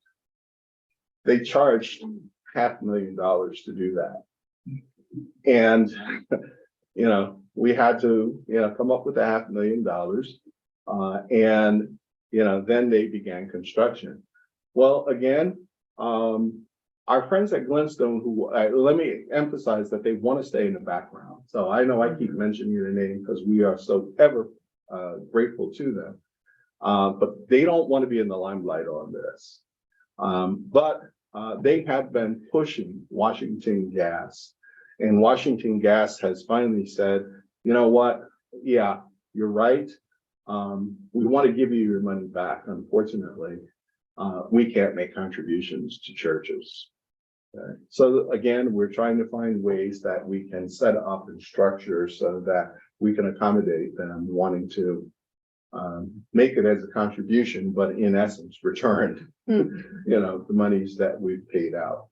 Speaker 2: They charged $500,000 to do that. And, you know, we had to, you know, come up with $500,000. And, you know, then they began construction. Well, again, our friends at Glenstone, who let me emphasize that they want to stay in the background. So I know I keep mentioning your name because we are so ever grateful to them. But they don't want to be in the limelight on this. But they have been pushing Washington Gas, and Washington Gas has finally said, you know what? Yeah, you're right. We want to give you your money back. Unfortunately, we can't make contributions to churches. Okay. So again, we're trying to find ways that we can set up and structure so that we can accommodate them wanting to make it as a contribution, but in essence, return, you know, the monies that we've paid out.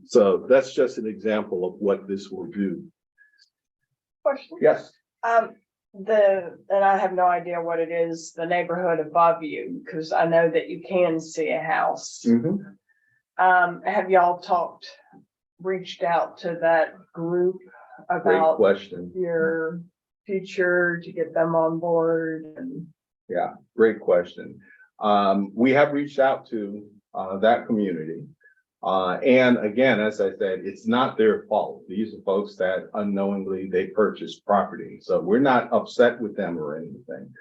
Speaker 2: So that's just an example of what this will do.
Speaker 7: Question.
Speaker 2: Yes.
Speaker 7: And I have no idea what it is, the neighborhood above you, because I know that you can see a house. Have y'all reached out to that group
Speaker 2: Great
Speaker 7: about
Speaker 2: question.
Speaker 7: your future to get them on board? And
Speaker 2: Yeah, great question. We have reached out to that community. And again, as I said, it's not their fault. These are folks that unknowingly they purchased property. So we're not upset with them or anything.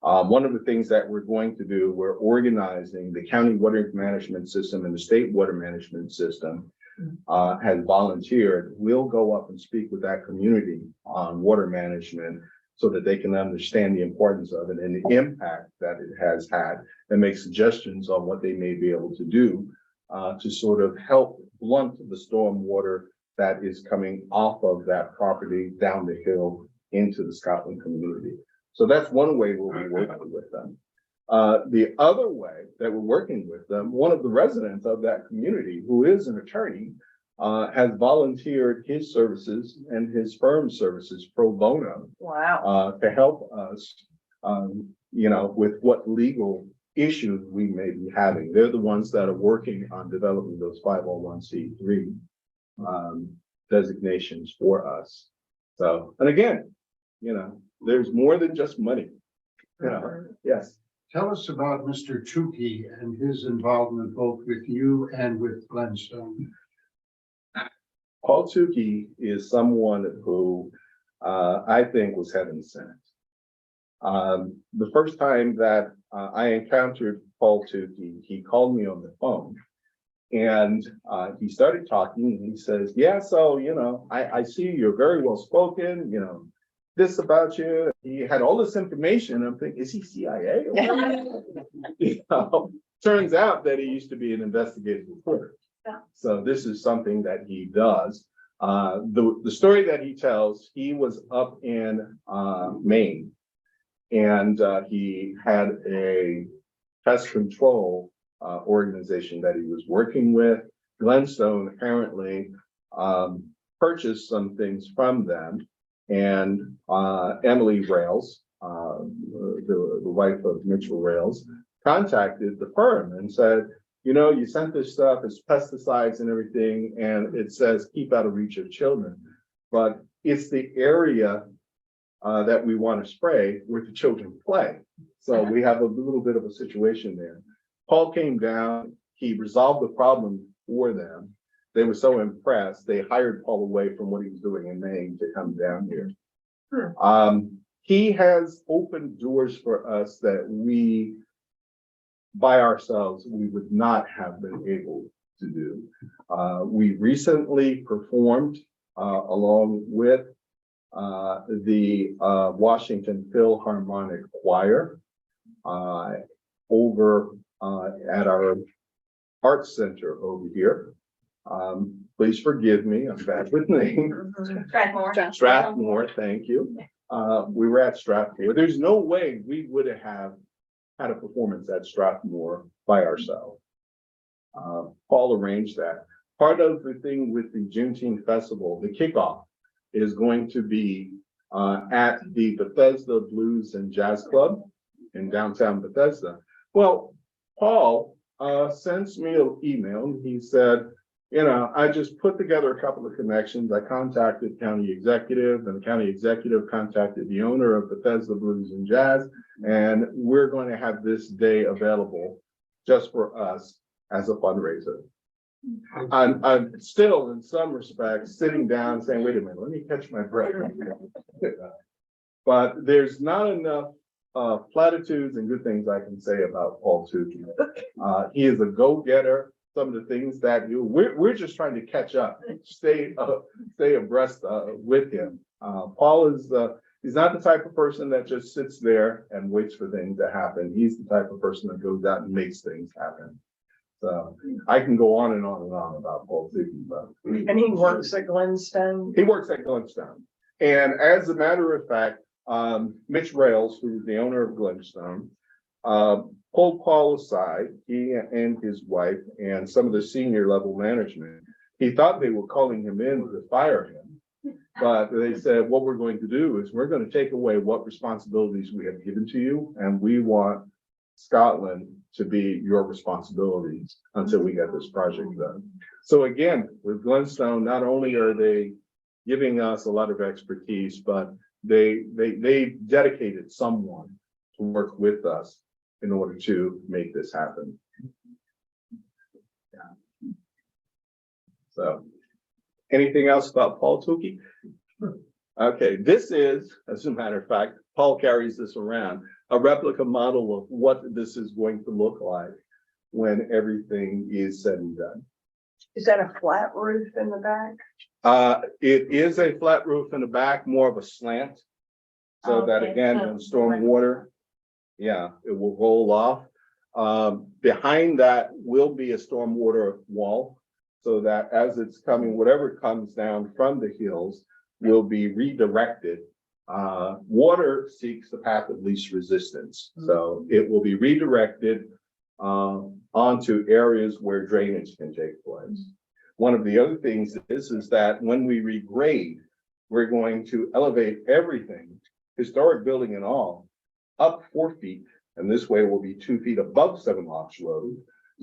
Speaker 2: One of the things that we're going to do, we're organizing the county water management system and the state water management system has volunteered. We'll go up and speak with that community on water management so that they can understand the importance of it and the impact that it has had and make suggestions on what they may be able to do to sort of help blunt the storm water that is coming off of that property down the hill into the Scotland community. So that's one way we'll be working with them. The other way that we're working with them, one of the residents of that community, who is an attorney, has volunteered his services and his firm's services pro bono.
Speaker 7: wow.
Speaker 2: To help us, you know, with what legal issues we may be having. They're the ones that are working on developing those 501c3 designations for us. So, and again, you know, there's more than just money. You know, yes.
Speaker 9: Tell us about Mr. Tukey and his involvement both with you and with Glenstone.
Speaker 2: Paul Tukey is someone who I think was heaven sent. The first time that I encountered Paul Tukey, he called me on the phone and he started talking and he says, yeah, so, you know, I see you're very well spoken, you know, this about you. He had all this information. I'm thinking, is he CIA? You know, turns out that he used to be an investigative reporter. So this is something that he does. The story that he tells, he was up in Maine and he had a pest control organization that he was working with. Glenstone apparently purchased some things from them. And Emily Rails, the wife of Mitchell Rails, contacted the firm and said, you know, you sent this stuff, it's pesticides and everything, and it says keep out of reach of children. But it's the area that we want to spray where the children play. So we have a little bit of a situation there. Paul came down, he resolved the problem for them. They were so impressed, they hired Paul away from what he was doing in Maine to come down here. He has opened doors for us that we, by ourselves, we would not have been able to do. We recently performed along with the Washington Philharmonic Choir over at our Arts Center over here. Please forgive me, I'm bad with names.
Speaker 8: Strathmore.
Speaker 2: Strathmore, thank you. We were at Strathmore. There's no way we would have had a performance at Strathmore by ourselves. Paul arranged that. Part of the thing with the Juneteenth Festival, the kickoff is going to be at the Bethesda Blues and Jazz Club in downtown Bethesda. Well, Paul sends me an email and he said, you know, I just put together a couple of connections. I contacted county executive and the county executive contacted the owner of Bethesda Blues and Jazz. And we're going to have this day available just for us as a fundraiser. I'm still in some respects sitting down saying, wait a minute, let me catch my breath. But there's not enough platitudes and good things I can say about Paul Tukey. He is a go-getter. Some of the things that we're just trying to catch up, stay abreast with him. Paul is he's not the type of person that just sits there and waits for things to happen. He's the type of person that goes out and makes things happen. So I can go on and on and on about Paul Tukey, but
Speaker 7: And he works at Glenstone.
Speaker 2: he works at Glenstone. And as a matter of fact, Mitch Rails, who's the owner of Glenstone, pulled Paul aside, he and his wife and some of the senior level management. He thought they were calling him in to fire him. But they said, what we're going to do is we're going to take away what responsibilities we have given to you. And we want Scotland to be your responsibilities until we get this project done. So again, with Glenstone, not only are they giving us a lot of expertise, but they dedicated someone to work with us in order to make this happen. Yeah. So, anything else about Paul Tukey? Okay, this is, as a matter of fact, Paul carries this around, a replica model of what this is going to look like when everything is said and done.
Speaker 7: Is that a flat roof in the back?
Speaker 2: It is a flat roof in the back, more of a slant. So that
Speaker 8: Okay,
Speaker 2: again,
Speaker 8: so-
Speaker 2: in storm water, yeah, it will roll off. Behind that will be a stormwater wall. So that as it's coming, whatever comes down from the hills will be redirected. Water seeks the path of least resistance. So it will be redirected onto areas where drainage can take place. One of the other things is that when we regrade, we're going to elevate everything, historic building and all, up 4 feet. And this way will be 2 feet above Seven Locks Road.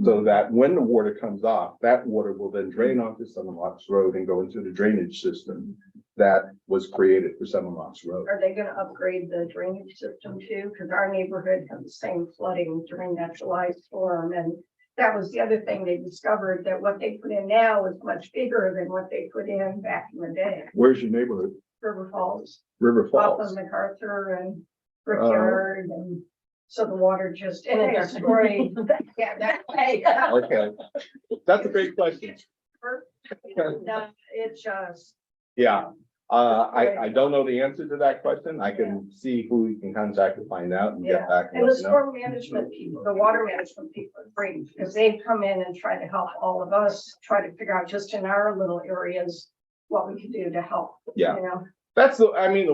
Speaker 2: So that when the water comes off, that water will then drain onto Seven Locks Road and go into the drainage system that was created for Seven Locks Road.
Speaker 5: Are they gonna upgrade the drainage system too? Because our neighborhood had the same flooding during that July storm, and that was the other thing they discovered, that what they put in now is much bigger than what they put in back in the day.
Speaker 2: Where's your neighborhood?
Speaker 5: River Falls,
Speaker 2: River
Speaker 5: off of
Speaker 2: Falls.
Speaker 5: MacArthur and Brickyard, and so the water just, and it destroyed. Yeah, that way.
Speaker 2: Okay, that's a great question.
Speaker 5: No, it just,
Speaker 2: Yeah, I don't know the answer to that question. I can see who we can contact to find out and
Speaker 5: Yeah.
Speaker 2: get back.
Speaker 5: and the
Speaker 2: let you know.
Speaker 5: storm management people, the water management people are great, because they've come in and tried to help all of us, try to figure out just in our little areas what we can do to help.
Speaker 2: Yeah.
Speaker 5: You know,
Speaker 2: That's the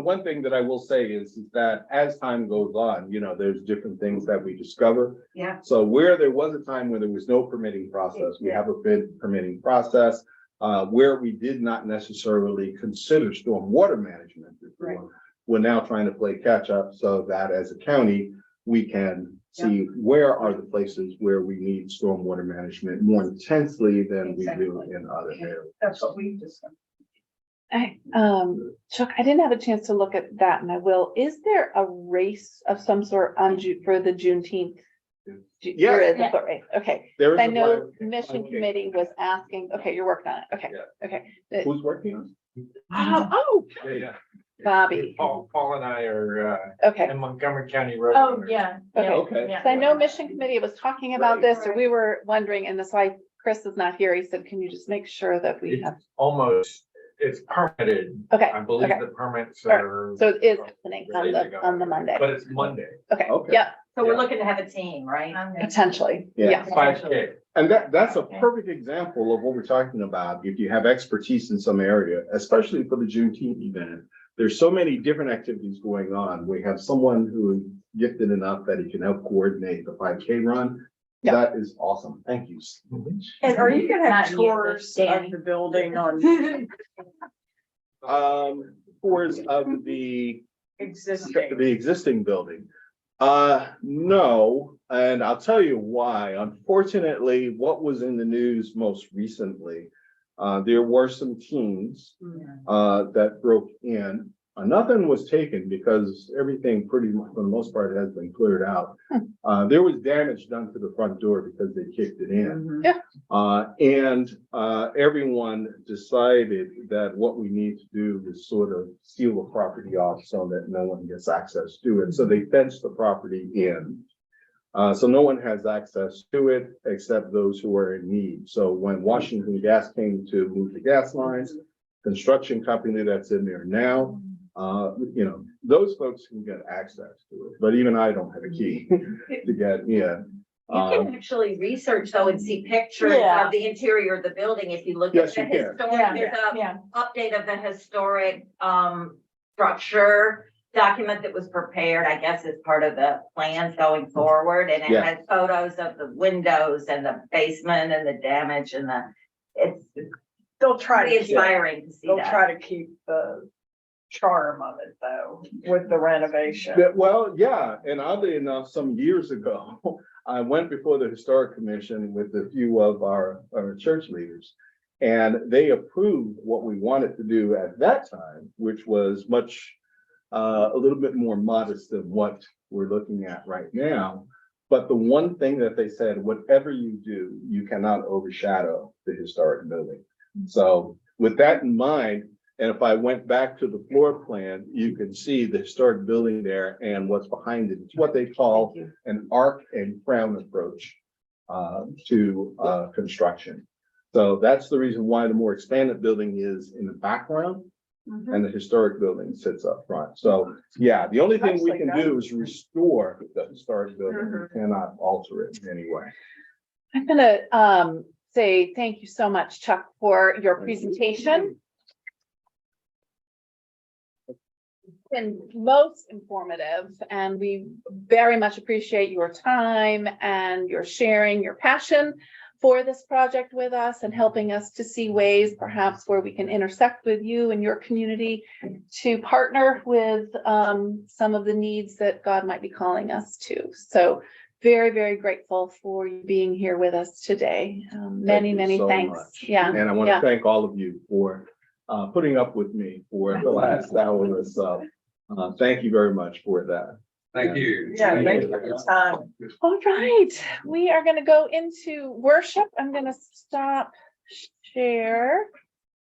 Speaker 2: one thing that I will say is that as time goes on, there's different things that we discover.
Speaker 5: yeah,
Speaker 2: So where there was a time when there was no permitting process, we have a bid permitting process. Where we did not necessarily consider stormwater management before,
Speaker 5: Right.
Speaker 2: we're now trying to play catch up so that as a county, we can see where are the places where we need stormwater management more intensely than we do
Speaker 5: Exactly.
Speaker 2: in other areas.
Speaker 5: that's what we've discovered.
Speaker 6: Chuck, I didn't have a chance to look at that and I will. Is there a race of some sort on for the Juneteenth? There is a foot race. Okay.
Speaker 2: There is
Speaker 6: I
Speaker 2: a
Speaker 6: know
Speaker 2: flag-
Speaker 6: mission
Speaker 2: okay.
Speaker 6: committee was asking, okay, you're working on it. Okay,
Speaker 2: Yeah.
Speaker 6: okay.
Speaker 2: Who's working on
Speaker 6: Oh,
Speaker 3: Yeah.
Speaker 6: Bobby.
Speaker 3: Paul and I are
Speaker 6: Okay.
Speaker 3: in Montgomery County Road.
Speaker 8: Oh, yeah.
Speaker 6: Okay.
Speaker 2: Okay.
Speaker 8: Yeah.
Speaker 6: So I know mission committee was talking about
Speaker 2: Right.
Speaker 6: this, and we were wondering, and that's why Chris is not here. He said, can you just make sure that we have,
Speaker 3: Almost it's permitted.
Speaker 6: Okay,
Speaker 3: I believe
Speaker 6: okay.
Speaker 3: the permits
Speaker 6: All right.
Speaker 3: are.
Speaker 6: So it is happening
Speaker 3: ready to
Speaker 6: on
Speaker 3: go.
Speaker 6: the Monday.
Speaker 3: But it's Monday,
Speaker 6: Okay,
Speaker 2: Okay.
Speaker 6: yep,
Speaker 8: So we're looking to have a team, right?
Speaker 6: potentially,
Speaker 2: Yeah.
Speaker 6: yeah.
Speaker 3: 5K.
Speaker 2: And that's a perfect example of what we're talking about. If you have expertise in some area, especially for the Juneteenth event, there's so many different activities going on. We have someone who is gifted enough that he can help coordinate the 5K run.
Speaker 6: Yeah.
Speaker 2: That is awesome. Thank you.
Speaker 7: And are you gonna have
Speaker 8: Not you,
Speaker 7: tours
Speaker 8: Danny.
Speaker 7: of the building on
Speaker 2: Tours of the
Speaker 7: existing?
Speaker 2: existing building. No, and I'll tell you why. Unfortunately, what was in the news most recently, there were some teens that broke in. Nothing was taken because everything pretty much, for the most part, has been cleared out. There was damage done to the front door because they kicked it in. And everyone decided that what we need to do is sort of seal the property off so that no one gets access to it. So they fenced the property in. So no one has access to it except those who are in need. So when Washington Gas came to move the gas lines, construction company that's in there now, those folks can get access to it, but even I don't have a key to get in.
Speaker 8: You can actually research though and see pictures
Speaker 7: Yeah.
Speaker 8: of the interior of the building if you look
Speaker 2: Yes,
Speaker 8: at the
Speaker 2: you can.
Speaker 8: historic, there's a
Speaker 7: Yeah.
Speaker 8: update of the historic structure document that was prepared, I guess, as part of the plans going forward, and it
Speaker 2: Yeah.
Speaker 8: has photos of the windows and the basement and the damage and it's
Speaker 7: They'll try
Speaker 8: pretty
Speaker 7: to keep,
Speaker 8: inspiring to see
Speaker 7: they'll
Speaker 8: that.
Speaker 7: try to keep the charm of it though, with the renovation.
Speaker 2: Well, yeah, and oddly enough, some years ago, I went before the Historic Commission with a few of our church leaders. And they approved what we wanted to do at that time, which was much, a little bit more modest than what we're looking at right now. But the one thing that they said, whatever you do, you cannot overshadow the historic building. So with that in mind, and if I went back to the floor plan, you can see the historic building there and what's behind it. It's what they call an arc and crown approach to construction. So that's the reason why the more expanded building is in the background and the historic building sits up front. So, yeah, the only thing we can do is restore the historic building. We cannot alter it in any way.
Speaker 6: I'm gonna say thank you so much, Chuck, for your presentation. Been most informative, and we very much appreciate your time and your sharing your passion for this project with us and helping us to see ways perhaps where we can intersect with you and your community to partner with some of the needs that God might be calling us to. So very, very grateful for you being here with us today. Many,
Speaker 2: you
Speaker 6: many
Speaker 2: so
Speaker 6: thanks.
Speaker 2: much.
Speaker 6: Yeah.
Speaker 2: And I want to thank all of you for putting up with me for the last hour or so. Thank you very much for that.
Speaker 4: Thank you.
Speaker 7: Yeah, thank you for your time.
Speaker 6: All right, we are going to go into worship. I'm going to stop share.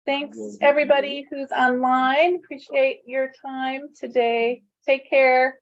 Speaker 6: Thanks, everybody who's online. Appreciate your time today. Take care.